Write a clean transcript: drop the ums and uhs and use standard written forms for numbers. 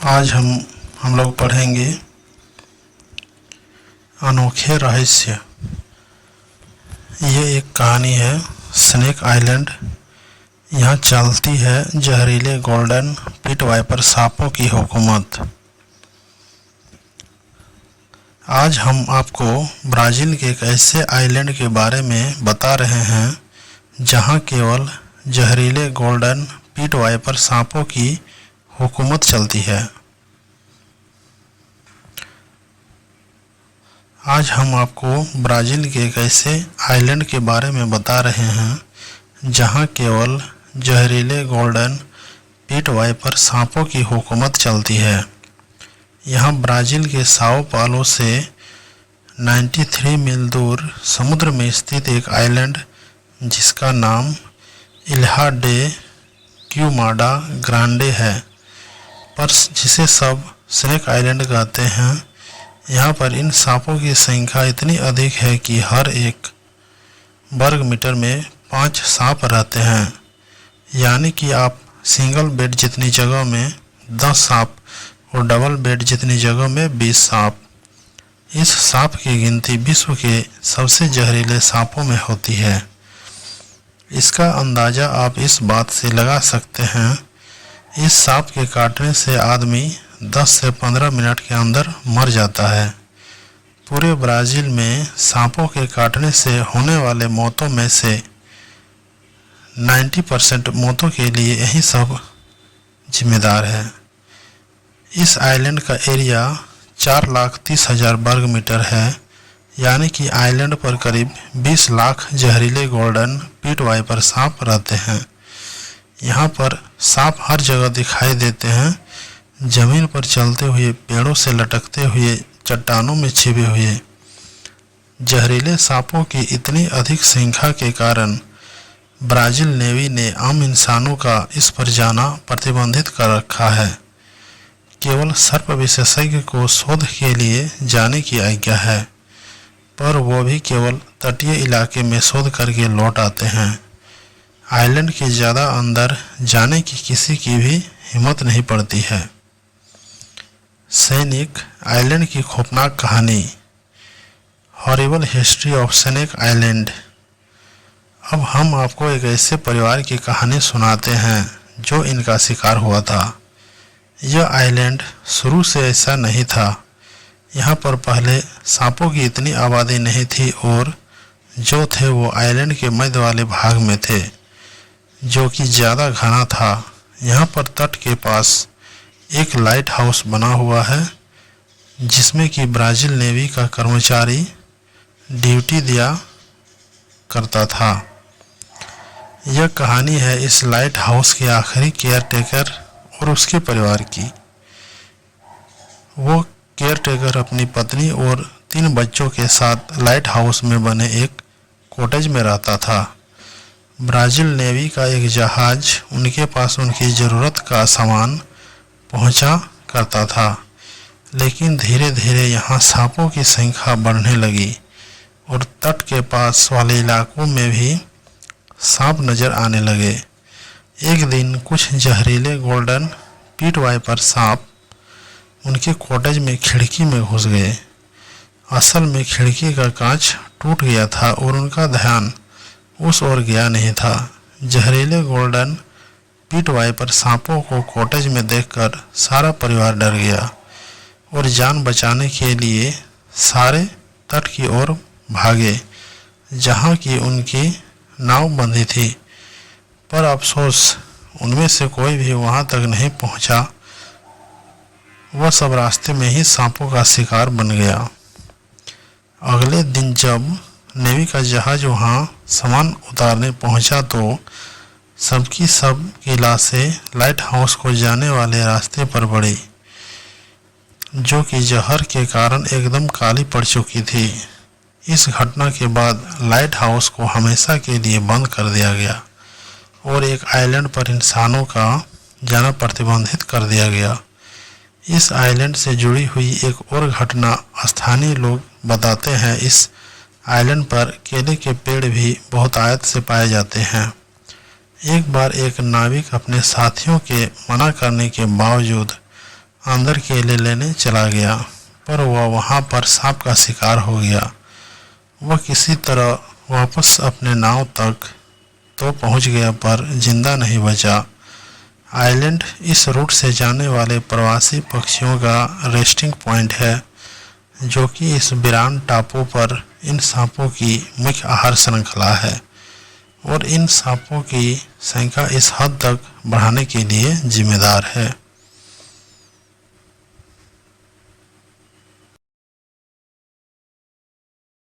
आज हम लोग पढ़ेंगे अनोखे रहस्य। ये एक कहानी है स्नेक आइलैंड। यहाँ चलती है जहरीले गोल्डन पिट वाइपर सांपों की हुकूमत। आज हम आपको ब्राज़ील के एक ऐसे आइलैंड के बारे में बता रहे हैं जहाँ केवल जहरीले गोल्डन पिट वाइपर सांपों की हुकूमत चलती है। आज हम आपको ब्राज़ील के एक ऐसे आइलैंड के बारे में बता रहे हैं जहाँ केवल जहरीले गोल्डन पिट वाइपर सांपों की हुकूमत चलती है। यहाँ ब्राज़ील के साओ पालो से 93 मील दूर समुद्र में स्थित एक आइलैंड जिसका नाम इल्हा डे क्यूमाडा ग्रांडे है, पर जिसे सब स्नेक आइलैंड कहते हैं। यहाँ पर इन सांपों की संख्या इतनी अधिक है कि हर एक वर्ग मीटर में 5 सांप रहते हैं, यानी कि आप सिंगल बेड जितनी जगह में 10 सांप और डबल बेड जितनी जगह में 20 सांप। इस सांप की गिनती विश्व के सबसे जहरीले सांपों में होती है। इसका अंदाज़ा आप इस बात से लगा सकते हैं, इस सांप के काटने से आदमी 10 से 15 मिनट के अंदर मर जाता है। पूरे ब्राज़ील में सांपों के काटने से होने वाले मौतों में से 90% मौतों के लिए यही सब जिम्मेदार है। इस आइलैंड का एरिया 4,30,000 वर्ग मीटर है, यानी कि आइलैंड पर करीब 20 लाख जहरीले गोल्डन पिट वाइपर सांप रहते हैं। यहाँ पर सांप हर जगह दिखाई देते हैं, जमीन पर चलते हुए, पेड़ों से लटकते हुए, चट्टानों में छिपे हुए। जहरीले सांपों की इतनी अधिक संख्या के कारण ब्राज़ील नेवी ने आम इंसानों का इस पर जाना प्रतिबंधित कर रखा है। केवल सर्प विशेषज्ञ को शोध के लिए जाने की आज्ञा है, पर वो भी केवल तटीय इलाके में शोध करके लौट आते हैं। आइलैंड के ज़्यादा अंदर जाने की किसी की भी हिम्मत नहीं पड़ती है। स्नेक आइलैंड की खौफनाक कहानी, horrible history of snake island. अब हम आपको एक ऐसे परिवार की कहानी सुनाते हैं जो इनका शिकार हुआ था। यह आइलैंड शुरू से ऐसा नहीं था। यहाँ पर पहले सांपों की इतनी आबादी नहीं थी और जो थे वो आइलैंड के मध्य वाले भाग में थे, जो कि ज़्यादा घना था। यहाँ पर तट के पास एक लाइट हाउस बना हुआ है जिसमें कि ब्राज़ील नेवी का कर्मचारी ड्यूटी दिया करता था। यह कहानी है इस लाइट हाउस के आखिरी केयरटेकर और उसके परिवार की। वो केयरटेकर अपनी पत्नी और 3 बच्चों के साथ लाइट हाउस में बने एक कॉटेज में रहता था। ब्राज़ील नेवी का एक जहाज़ उनके पास उनकी ज़रूरत का सामान पहुंचा करता था, लेकिन धीरे धीरे यहाँ सांपों की संख्या बढ़ने लगी और तट के पास वाले इलाकों में भी सांप नज़र आने लगे। एक दिन कुछ जहरीले गोल्डन पिट वाइपर सांप उनके कॉटेज में खिड़की में घुस गए। असल में खिड़की का कांच टूट गया था और उनका ध्यान उस ओर गया नहीं था। जहरीले गोल्डन पिट वाइपर सांपों को कॉटेज में देखकर सारा परिवार डर गया और जान बचाने के लिए सारे तट की ओर भागे जहाँ की उनकी नाव बंधी थी। पर अफसोस उनमें से कोई भी वहाँ तक नहीं पहुँचा। वह सब रास्ते में ही सांपों का शिकार बन गया। अगले दिन जब नेवी का जहाज़ वहाँ सामान उतारने पहुँचा तो सबकी सब की लाशें लाइट हाउस को जाने वाले रास्ते पर पड़ी, जो कि जहर के कारण एकदम काली पड़ चुकी थी। इस घटना के बाद लाइट हाउस को हमेशा के लिए बंद कर दिया गया और एक आइलैंड पर इंसानों का जाना प्रतिबंधित कर दिया गया। इस आइलैंड से जुड़ी हुई एक और घटना स्थानीय लोग बताते हैं। इस आइलैंड पर केले के पेड़ भी बहुत आयत से पाए जाते हैं। एक बार एक नाविक अपने साथियों के मना करने के बावजूद अंदर केले लेने चला गया, पर वह वहां पर सांप का शिकार हो गया। वह किसी तरह वापस अपने नाव तक तो पहुंच गया, पर जिंदा नहीं बचा। आइलैंड इस रूट से जाने वाले प्रवासी पक्षियों का रेस्टिंग पॉइंट है, जो कि इस वीरान टापू पर इन सांपों की मुख्य आहार श्रृंखला है और इन सांपों की संख्या इस हद तक बढ़ाने के लिए जिम्मेदार है।